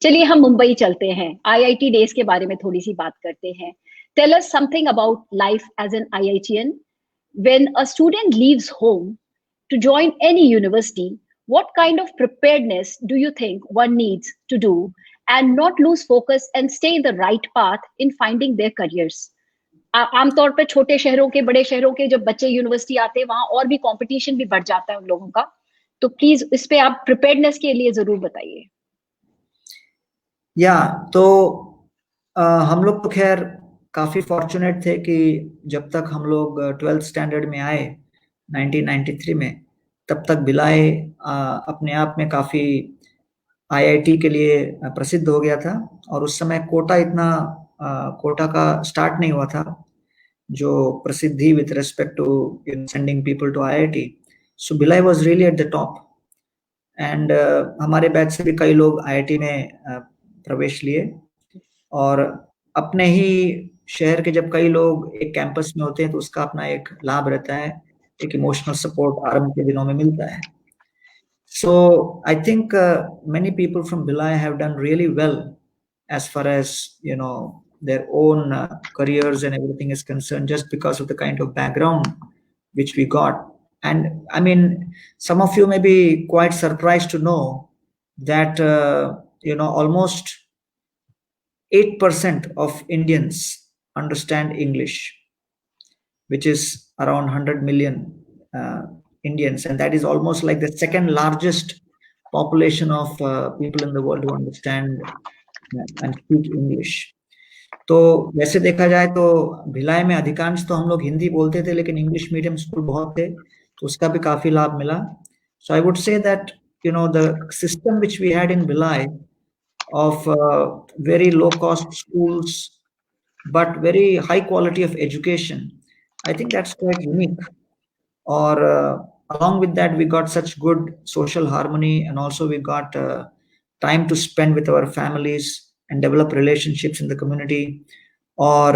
चलिए हम मुंबई चलते हैं, आईआईटी डेज के बारे में थोड़ी सी बात करते हैं। Tell us something about life as an IITian. When a student leaves home to join any university, what kind of preparedness do you think one needs to do and not lose focus and stay in the right path in finding their careers? आमतौर पे छोटे शहरों के, बड़े शहरों के जब बच्चे यूनिवर्सिटी आते हैं, वहां और भी कंपटीशन भी बढ़ जाता है उन लोगों का। तो प्लीज इस पे आप प्रिपेयर्डनेस के लिए जरूर बताइए। या तो हम लोग तो खैर काफ़ी फॉर्चुनेट थे कि जब तक हम लोग 12th स्टैंडर्ड में आए 1993 में, तब तक भिलाई अपने आप में काफ़ी आईआईटी के लिए प्रसिद्ध हो गया था। और उस समय कोटा का स्टार्ट नहीं हुआ था, जो प्रसिद्धि with respect to sending people to IIT. So Bhilai was really at the top and हमारे बैच से भी कई लोग आईआईटी में प्रवेश लिए। और अपने ही शहर के जब कई लोग एक कैंपस में होते हैं तो उसका अपना एक लाभ रहता है, एक इमोशनल सपोर्ट आरंभ के दिनों में मिलता है। So I think many people from Bhilai have done really well as far as their own careers and everything is concerned, just because of the kind of background which we got. And I mean, some of you may be quite surprised to know that almost 8% of Indians understand English, which is around 100 million Indians, and that is almost like the second largest population of people in the world who understand and speak English. तो वैसे देखा जाए तो भिलाई में अधिकांश तो हम लोग हिंदी बोलते थे, लेकिन इंग्लिश मीडियम स्कूल बहुत थे, तो उसका भी काफी लाभ मिला। So I would say that the system which we had in Bhilai of very low cost schools but very high quality of education, I think that's quite unique. Or along with that, we got such good social harmony, and also we got time to spend with our families and develop relationships in the community. Or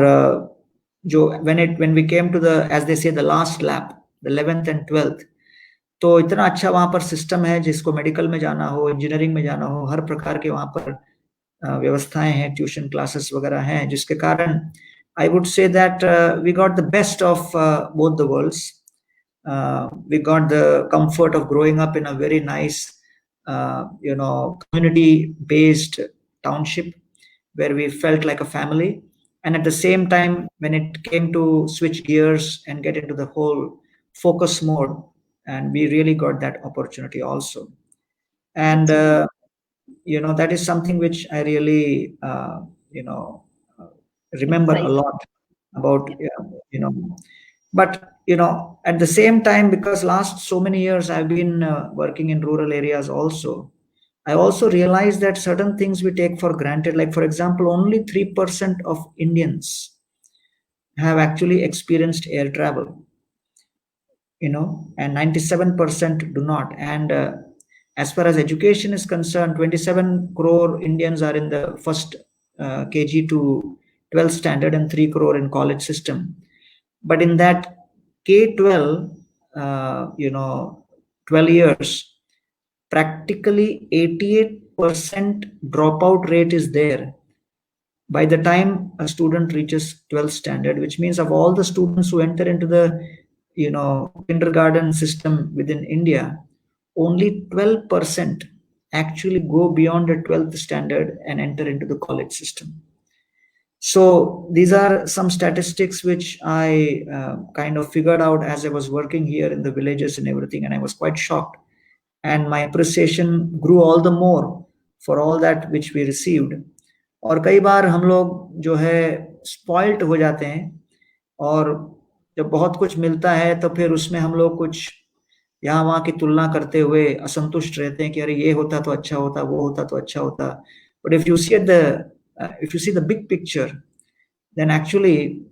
when we came to the, as they say, the last lap, the 11th and 12th, तो इतना अच्छा वहां पर system है, जिसको medical में जाना हो, इंजीनियरिंग में जाना हो, हर प्रकार के वहां पर व्यवस्थाएं हैं, ट्यूशन क्लासेस वगैरह हैं, जिसके कारण I would say that we got the best of both the worlds. We got the comfort of growing up in a very nice community based township where we felt like a family. And at the same time, when it came to switch gears and get into the whole focus mode, and we really got that opportunity also. And that is something which I really remember a lot about. But at the same time, because last so many years I've been working in rural areas also, I also realized that certain things we take for granted, like for example, only 3% of Indians have actually experienced air travel, and 97% do not. And as far as education is concerned, 27 crore Indians are in the first KG to 12th standard and 3 crore in college system. But in that K-12, 12 years, practically 88% dropout rate is there by the time a student reaches 12th standard, which means of all the students who enter into the kindergarten system within India, only 12% actually go beyond the 12th standard and enter into the college system. So these are some statistics which I kind of figured out as I was working here in the villages and everything, and I was quite shocked, and my appreciation grew all the more for all that which we received. और कई बार हम लोग जो है spoiled हो जाते हैं, और जब बहुत कुछ मिलता है तो फिर उसमें हम लोग कुछ यहाँ वहाँ की तुलना करते हुए असंतुष्ट रहते हैं कि अरे ये होता तो अच्छा होता, वो होता तो अच्छा होता. But if you see the big picture, then actually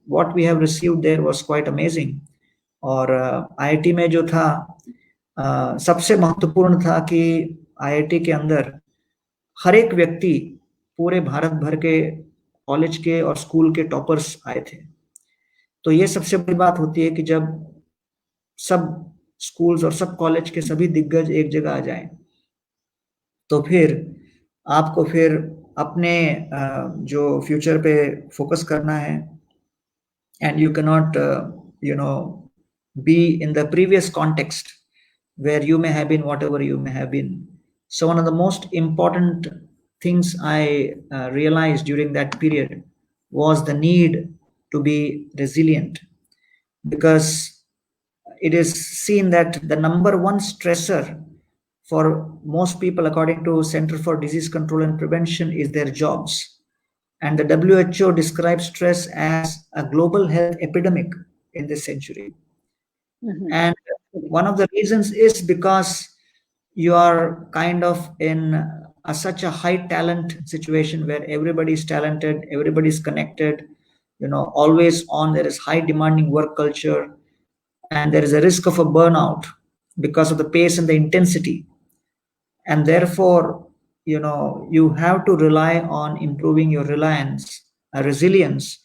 what we have received there was quite amazing. और IIT में जो था सबसे महत्वपूर्ण था कि IIT के अंदर हर एक व्यक्ति पूरे भारत भर के कॉलेज के और स्कूल के टॉपर्स आए थे. तो ये सबसे बड़ी बात होती है कि जब सब स्कूल्स और सब कॉलेज के सभी दिग्गज एक जगह आ जाएं, तो फिर आपको फिर अपने जो फ्यूचर पे फोकस करना है, and you cannot be in the previous context where you may have been whatever you may have been. So one of the most important things I realized during that period was the need to be resilient, because it is seen that the number one stressor for most people, according to Center for Disease Control and Prevention, is their jobs. And the WHO describes stress as a global health epidemic in this century. And one of the reasons is because you are kind of in such a high talent situation where everybody is talented, everybody is connected, always on. There is high demanding work culture, and there is a risk of a burnout because of the pace and the intensity. And therefore, you have to rely on improving your resilience,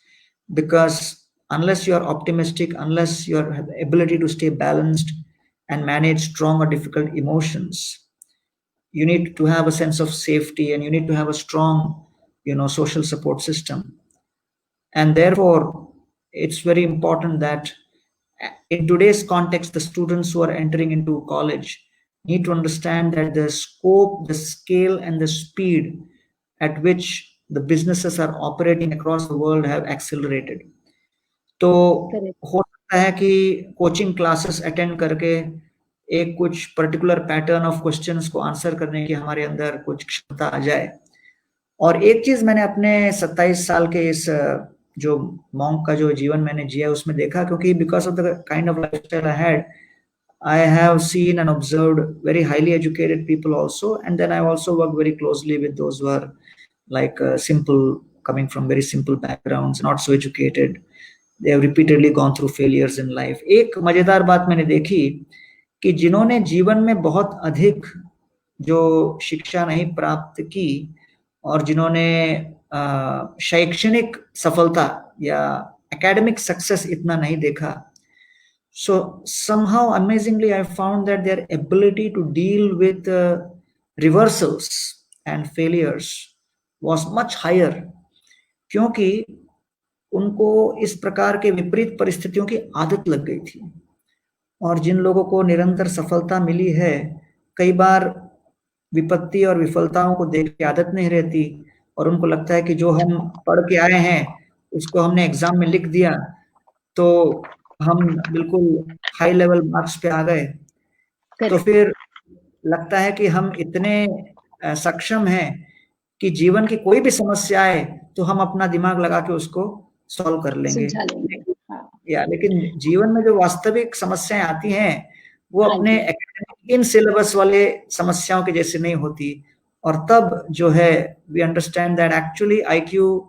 because unless you are optimistic, unless you have the ability to stay balanced and manage strong or difficult emotions, you need to have a sense of safety, and you need to have a strong social support system. And therefore, it's very important that in today's context, the students who are entering into college need to understand that the scope, the scale, and the speed at which the businesses are operating across the world have accelerated. तो हो सकता है कि coaching classes attend करके एक कुछ particular pattern of questions को answer करने की हमारे अंदर कुछ क्षमता आ जाए। और एक चीज मैंने अपने 27 साल के इस जो मॉन्क का जो जीवन मैंने जिया उसमें देखा, क्योंकि because of the kind of lifestyle I had, I have seen and observed very highly educated people also, and then I also worked very closely with those who are like simple, coming from very simple backgrounds, not so educated. They have repeatedly gone through failures in life. एक मजेदार बात मैंने देखी कि जिन्होंने जीवन में बहुत अधिक जो शिक्षा नहीं प्राप्त की और जिन्होंने शैक्षणिक सफलता या एकेडमिक सक्सेस इतना नहीं देखा, so somehow amazingly I found that their ability to deal with reversals and failures was much higher, क्योंकि उनको इस प्रकार के विपरीत परिस्थितियों की आदत लग गई थी। और जिन लोगों को निरंतर सफलता मिली है, कई बार विपत्ति और विफलताओं को देख के आदत नहीं रहती, और उनको लगता है कि जो हम पढ़ के आए हैं उसको हमने एग्जाम में लिख दिया तो हम बिल्कुल हाई लेवल मार्क्स पे आ गए, तो फिर लगता है कि हम इतने सक्षम हैं कि जीवन की कोई भी समस्या आए तो हम अपना दिमाग लगा के उसको सॉल्व कर लेंगे। लेकिन जीवन में जो वास्तविक समस्याएं आती हैं वो अपने इन सिलेबस वाले समस्याओं के जैसे नहीं होती, और तब जो है we understand that actually IQ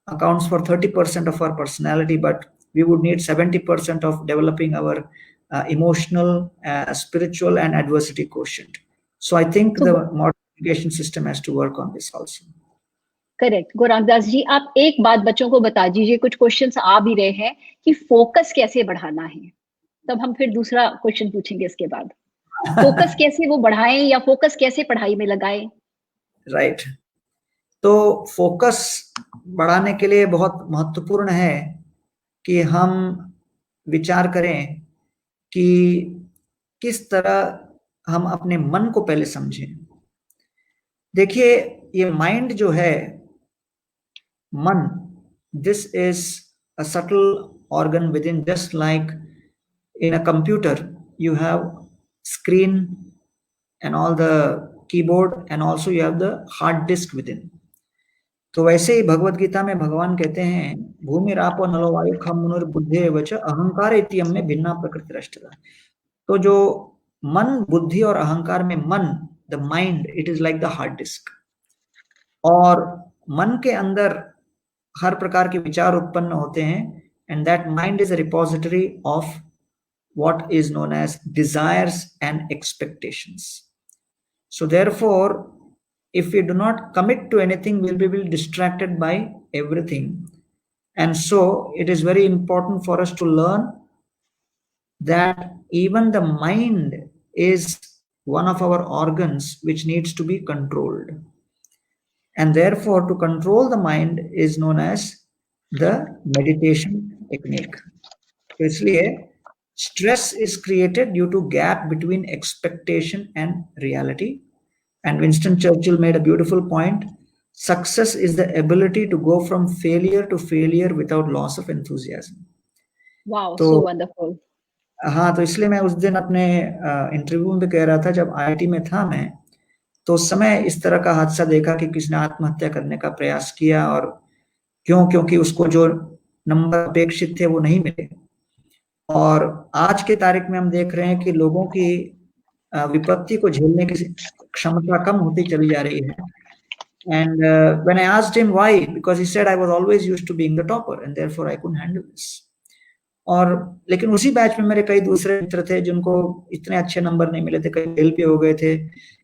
accounts for 30% of our personality, but we would need 70% of developing our emotional, spiritual, and adversity quotient. So I think the modern education system has to work on this also. Correct. Gaurang Das ji, आप एक बात बच्चों को बता दीजिए, कुछ questions आ भी रहे हैं कि फोकस कैसे बढ़ाना है, तब हम फिर दूसरा क्वेश्चन पूछेंगे इसके बाद। फोकस कैसे वो बढ़ाएं या फोकस कैसे पढ़ाई में लगाएं? राइट, तो फोकस बढ़ाने के लिए बहुत महत्वपूर्ण है कि हम विचार करें कि किस तरह हम अपने मन को पहले समझें। देखिए, ये माइंड जो है, मन, this is a subtle organ with in, just like in a computer you have screen and all the keyboard, and also you have the hard disk within. तो वैसे ही भगवत गीता में भगवान कहते हैं, भूमि रापो नलो वायु खम मनुर्बुद्धे वच अहंकार इत्यम में भिन्ना प्रकृति रष्टता। तो जो मन, बुद्धि और अहंकार में मन, the mind, it is like the hard disk, और मन के अंदर हर प्रकार के विचार उत्पन्न होते हैं, and that mind is a repository of what is known as desires and expectations. So therefore, if we do not commit to anything, we'll be distracted by everything. And so it is very important for us to learn that even the mind is one of our organs which needs to be controlled. and therefore to control the mind is known as the meditation technique. तो इसलिए stress is created due to gap between expectation and reality. And Winston Churchill made a beautiful point: success is the ability to go from failure to failure without loss of enthusiasm. Wow, तो so wonderful. हाँ, तो इसलिए मैं उस दिन अपने interview में कह रहा था, जब आईआईटी में था मैं, तो उस समय इस तरह का हादसा देखा कि किसी ने आत्महत्या करने का प्रयास किया, और क्यों? क्योंकि उसको जो नंबर अपेक्षित थे वो नहीं मिले। और आज के तारीख में हम देख रहे हैं कि लोगों की विपत्ति को झेलने की क्षमता कम होती चली जा रही है। And when I asked him why, because he said I was always used to being the topper and therefore I couldn't handle this. और लेकिन उसी बैच में मेरे कई दूसरे मित्र थे जिनको इतने अच्छे नंबर नहीं मिले थे, कई फेल भी हो गए थे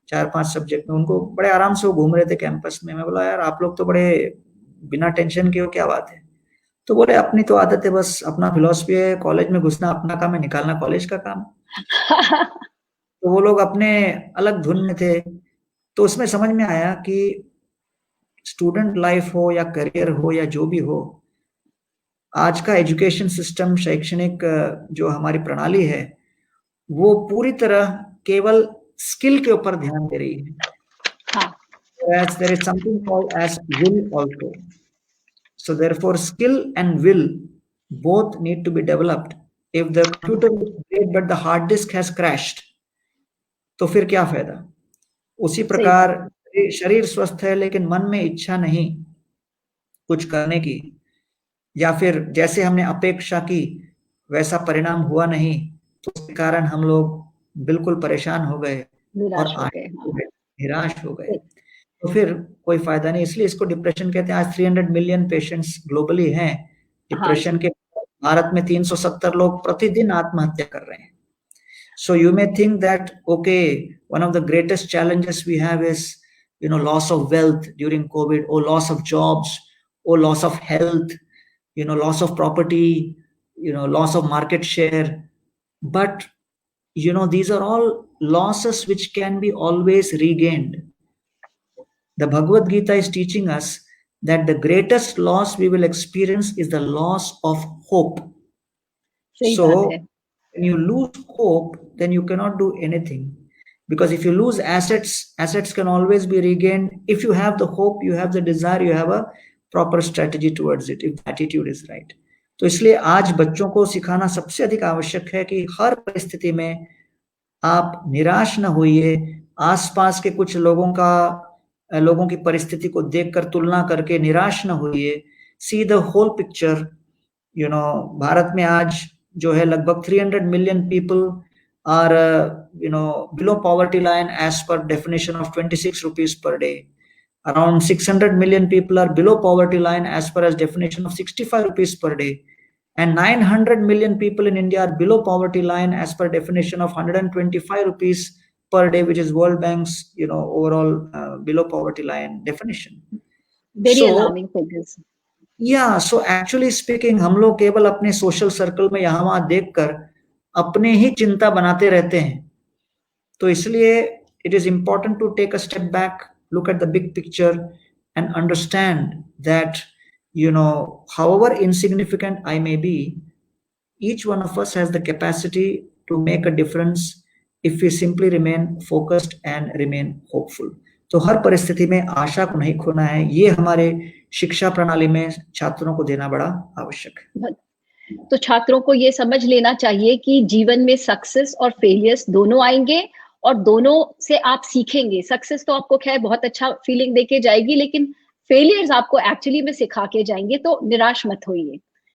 4-5 सब्जेक्ट में, उनको बड़े आराम से वो घूम रहे थे कैंपस में। मैं बोला, यार आप लोग तो बड़े बिना टेंशन के हो, क्या बात है? तो बोले, अपनी तो आदत है, बस अपना फिलॉसफी है, कॉलेज में घुसना अपना काम है, निकालना कॉलेज का काम। तो वो लोग अपने अलग धुन में थे। तो उसमें समझ में आया कि स्टूडेंट लाइफ हो या करियर हो या जो भी हो, आज का एजुकेशन सिस्टम, शैक्षणिक जो हमारी प्रणाली है, वो पूरी तरह केवल स्किल के ऊपर ध्यान दे रही है। हाँ. Whereas there is something called as will also. So therefore skill and will both need to be developed. If the computer is great but the hard disk has crashed, तो फिर क्या फायदा? उसी प्रकार शरीर स्वस्थ है लेकिन मन में इच्छा नहीं कुछ करने की, या फिर जैसे हमने अपेक्षा की वैसा परिणाम हुआ नहीं, तो उसके कारण हम लोग बिल्कुल परेशान हो गए और निराश हो गए, तो फिर कोई फायदा नहीं। इसलिए इसको डिप्रेशन कहते हैं। आज 300 मिलियन पेशेंट्स ग्लोबली हैं डिप्रेशन के। भारत में 370 लोग प्रतिदिन आत्महत्या कर रहे हैं। So you may think that, okay, one of the greatest challenges we have is, loss of wealth during COVID, or loss of jobs, or loss of health, loss of property, loss of market share. But, these are all losses which can be always regained. The Bhagavad Gita is teaching us that the greatest loss we will experience is the loss of hope. So when you lose hope, then you cannot do anything. Because if you lose assets, assets can always be regained. If you have the hope, you have the desire, you have a proper strategy towards it, if the attitude is right. तो इसलिए आज बच्चों को सिखाना सबसे अधिक आवश्यक है कि हर परिस्थिति में आप निराश न होइए। आसपास के कुछ लोगों की परिस्थिति को देखकर तुलना करके निराश न होइए। See the whole picture. Bharat में आज जो है लगभग 300 million people are below poverty line as per definition of 26 rupees per day. Around 600 million people are below poverty line as per as definition of 65 rupees per day, and 900 million people in India are below poverty line as per definition of 125 rupees per day, which is World Bank's overall below poverty line definition. Very alarming figures. So actually speaking, हम लोग केवल अपने social circle में यहाँ वहाँ देखकर अपने ही चिंता बनाते रहते हैं। तो इसलिए it is important to take a step back, look at the big picture, and understand that however insignificant I may be, each one of us has the capacity to make a difference if we simply remain focused and remain hopeful. तो हर परिस्थिति में आशा को नहीं खोना है। ये हमारे शिक्षा प्रणाली में छात्रों को देना बड़ा आवश्यक है। तो छात्रों को ये समझ लेना चाहिए कि जीवन में सक्सेस और फेलियर्स दोनों आएंगे और दोनों से आप सीखेंगे। सक्सेस तो आपको खैर बहुत अच्छा फीलिंग देके जाएगी, लेकिन फेलियर्स आपको एक्चुअली में सिखा के जाएंगे। तो निराश मत होइए।